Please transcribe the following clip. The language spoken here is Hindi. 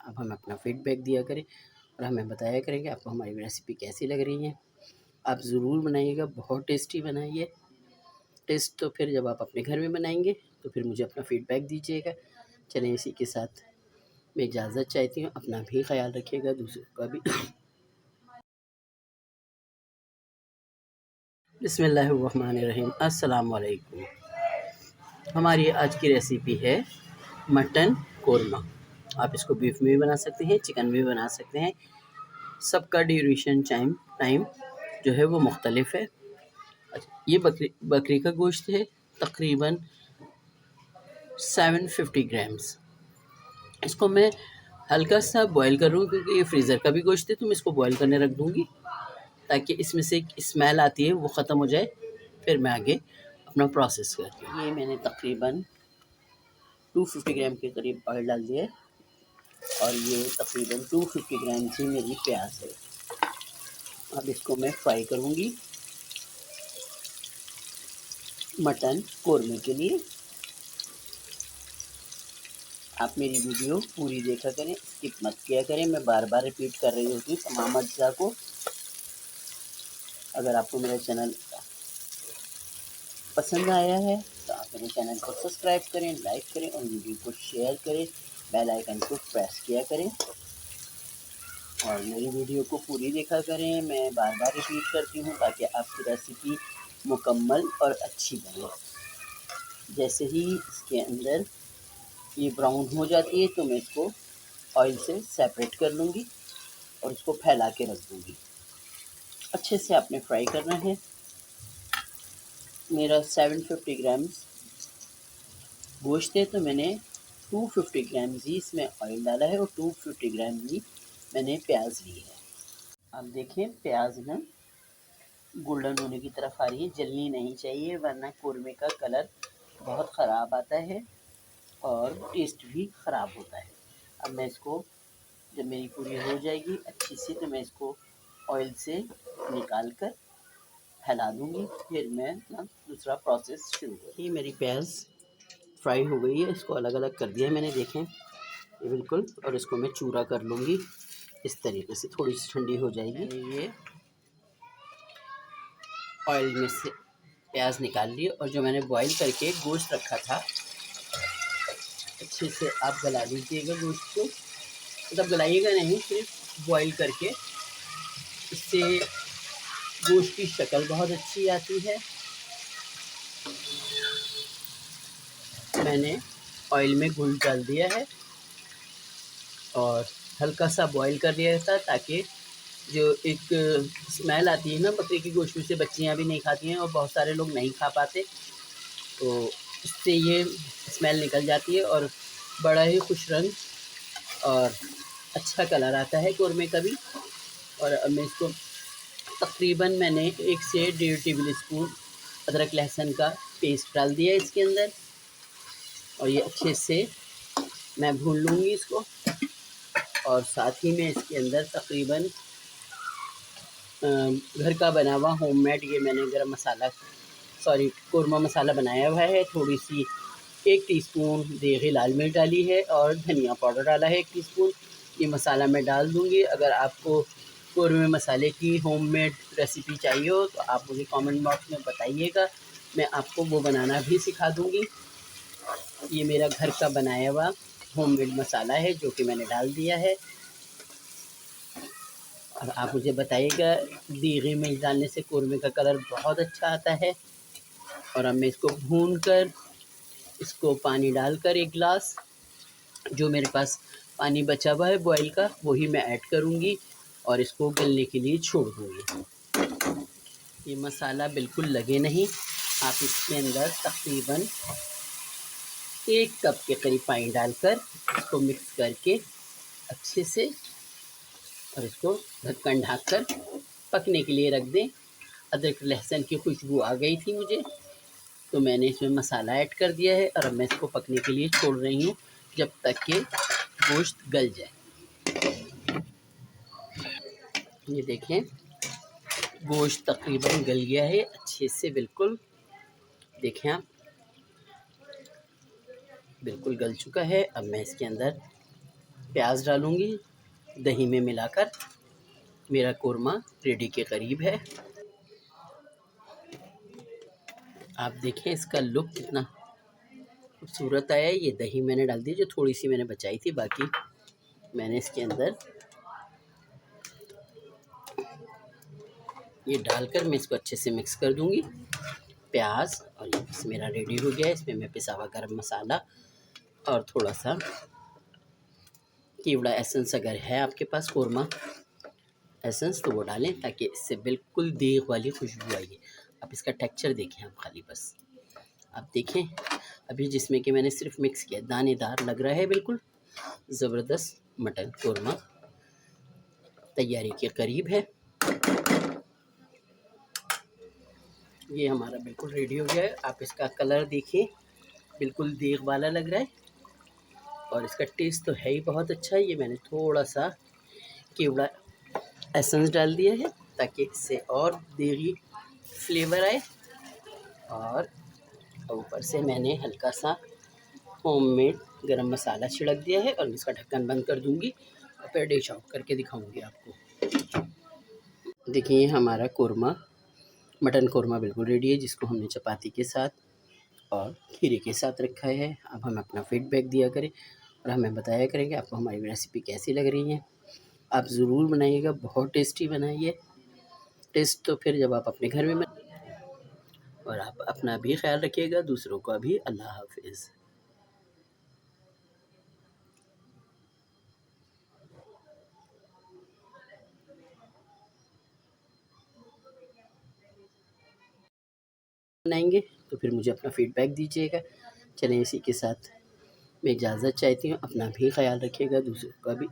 आप हमें अपना फीडबैक दिया करें और हमें बताया करें कि आपको हमारी रेसिपी कैसी लग रही है। आप ज़रूर बनाइएगा, बहुत टेस्टी बनाइए। टेस्ट तो फिर जब आप अपने घर में बनाएंगे तो फिर मुझे अपना फीडबैक दीजिएगा। चलें, इसी के साथ मैं इजाज़त चाहती हूँ। अपना भी ख्याल रखिएगा, दूसरों का भी। बिस्मिल्लाहिर्रहमानिर्रहीम। अस्सलाम वालेकुम। हमारी आज की रेसिपी है मटन कोरमा। आप इसको बीफ में भी बना सकते हैं, चिकन में भी बना सकते हैं। सबका ड्यूरेशन टाइम जो है वो मुख्तलिफ है। ये बकरी का गोश्त है, तकरीबन 750 ग्राम्स। इसको मैं हल्का सा बॉईल कर लूँ क्योंकि ये फ्रीज़र का भी गोश्त है, तो मैं इसको बॉईल करने रख दूँगी ताकि इसमें से एक स्मेल आती है वो ख़त्म हो जाए। फिर मैं आगे अपना प्रोसेस करती हूँ। ये मैंने तकरीबन 250 ग्राम के करीब ऑयल डाल दिया है और ये तकरीबन 250 ग्राम की मेरी प्याज है। अब इसको मैं फ्राई करूँगी मटन कोरमे के लिए। आप मेरी वीडियो पूरी देखा करें, स्किप मत किया करें। मैं बार बार रिपीट कर रही होती हूँ तमाम अज्जा को। अगर आपको मेरा चैनल पसंद आया है तो आप मेरे चैनल को सब्सक्राइब करें, लाइक करें और वीडियो को शेयर करें। बेल आइकन को प्रेस किया करें और मेरी वीडियो को पूरी देखा करें। मैं बार बार रिपीट करती हूँ ताकि आपकी रेसिपी मुकम्मल और अच्छी बने। जैसे ही इसके अंदर ये ब्राउन हो जाती है तो मैं इसको ऑयल से सेपरेट कर लूँगी और इसको फैला के रख दूँगी। अच्छे से आपने फ्राई करना है। मेरा 750 ग्राम्स गोश्त है तो मैंने 250 ग्राम ही इसमें ऑयल डाला है और 250 ग्राम ही मैंने प्याज ली है। अब देखें प्याज ना गोल्डन होने की तरफ आ रही है, जलनी नहीं चाहिए वरना कोरमे का कलर बहुत ख़राब आता है और टेस्ट भी ख़राब होता है। अब मैं इसको जब मेरी पूरी हो जाएगी अच्छी सी तो मैं इसको ऑयल से निकाल कर फैला दूँगी। फिर मैं ना दूसरा प्रोसेस शुरू करूँगी। मेरी प्याज फ्राई हो गई है, इसको अलग अलग कर दिया है मैंने, देखें ये बिल्कुल। और इसको मैं चूरा कर लूँगी इस तरीके से, थोड़ी सी ठंडी हो जाएगी। ये ऑयल में से प्याज निकाल लिए और जो मैंने बॉईल करके गोश्त रखा था अच्छे से आप गला लीजिएगा गोश्त को। मतलब गलाइएगा नहीं, सिर्फ बॉईल करके, इससे गोश्त की शक्ल बहुत अच्छी आती है। मैंने ऑयल में गुड़ डाल दिया है और हल्का सा बॉईल कर लिया था ताकि जो एक स्मेल आती है ना बकरी की गोश्त में से, बच्चियाँ भी नहीं खाती हैं और बहुत सारे लोग नहीं खा पाते, तो इससे ये स्मेल निकल जाती है और बड़ा ही खुश रंग और अच्छा कलर आता है कोरमे का भी। और अब मैं इसको तकरीबन मैंने 1 से 1.5 टेबल स्पून अदरक लहसुन का पेस्ट डाल दिया है इसके अंदर और ये अच्छे से मैं भून लूँगी इसको। और साथ ही में इसके अंदर तकरीबन घर का बना हुआ होममेड ये मैंने गरम मसाला कोरमा मसाला बनाया हुआ है। थोड़ी सी 1 टीस्पून देगी लाल मिर्च डाली है और धनिया पाउडर डाला है 1 टीस्पून। ये मसाला मैं डाल दूँगी। अगर आपको कोरमे मसाले की होममेड रेसिपी चाहिए हो तो आप मुझे कमेंट बॉक्स में बताइएगा, मैं आपको वो बनाना भी सिखा दूँगी। ये मेरा घर का बनाया हुआ होममेड मसाला है जो कि मैंने डाल दिया है। और आप मुझे बताइएगा, देगी मिर्च डालने से कोरमे का कलर बहुत अच्छा आता है। और अब मैं इसको भून कर इसको पानी डालकर 1 गिलास, जो मेरे पास पानी बचा हुआ है बॉईल का, वही मैं ऐड करूँगी और इसको गलने के लिए छोड़ दूँगी। ये मसाला बिल्कुल लगे नहीं। आप इसके अंदर तकरीबन 1 कप के करीब पानी डालकर इसको मिक्स करके अच्छे से और इसको ढक्कन ढक कर पकने के लिए रख दें। अदरक लहसुन की खुशबू आ गई थी मुझे, तो मैंने इसमें मसाला ऐड कर दिया है और अब मैं इसको पकने के लिए छोड़ रही हूँ जब तक कि गोश्त गल जाए। ये देखें गोश्त तकरीबन गल गया है अच्छे से, बिल्कुल देखें आप, बिल्कुल गल चुका है। अब मैं इसके अंदर प्याज डालूँगी दही में मिलाकर। मेरा कोरमा रेडी के करीब है। आप देखें इसका लुक कितना खूबसूरत आया है। ये दही मैंने डाल दी, जो थोड़ी सी मैंने बचाई थी, बाकी मैंने इसके अंदर ये डालकर मैं इसको अच्छे से मिक्स कर दूंगी। प्याज और ये बस मेरा रेडी हो गया है। इसमें मैं पिसा हुआ गरम मसाला और थोड़ा सा कीवड़ा एसेंस अगर है आपके पास, कोरमा एसेंस, तो वो डालें ताकि इससे बिल्कुल देग वाली खुशबू आएगी। आप इसका टेक्सचर देखें, आप खाली बस आप देखें अभी जिसमें कि मैंने सिर्फ मिक्स किया, दानेदार लग रहा है, बिल्कुल ज़बरदस्त मटन कोरमा तैयारी के करीब है। ये हमारा बिल्कुल रेडी हो गया है। आप इसका कलर देखिए, बिल्कुल देग वाला लग रहा है और इसका टेस्ट तो है ही बहुत अच्छा है। ये मैंने थोड़ा सा केवड़ा एसेंस डाल दिया है ताकि इससे और देगी फ्लेवर आए, और ऊपर से मैंने हल्का सा होममेड गरम मसाला छिड़क दिया है और इसका ढक्कन बंद कर दूंगी और फिर डिश आउट करके दिखाऊंगी आपको। देखिए हमारा कोरमा, मटन कोरमा बिल्कुल रेडी है, जिसको हमने चपाती के साथ और खीरे के साथ रखा है। अब हम अपना फीडबैक दिया करें और हमें बताया करेंगे आपको हमारी रेसिपी कैसी लग रही है। आप ज़रूर बनाइएगा, बहुत टेस्टी बनाइए। टेस्ट तो फिर जब आप अपने घर में और आप अपना भी ख्याल रखिएगा, दूसरों का भी। अल्लाह हाफिज़। बनाएंगे तो फिर मुझे अपना फ़ीडबैक दीजिएगा। चलें, इसी के साथ मैं इजाज़त चाहती हूँ। अपना भी ख्याल रखिएगा, दूसरों का भी।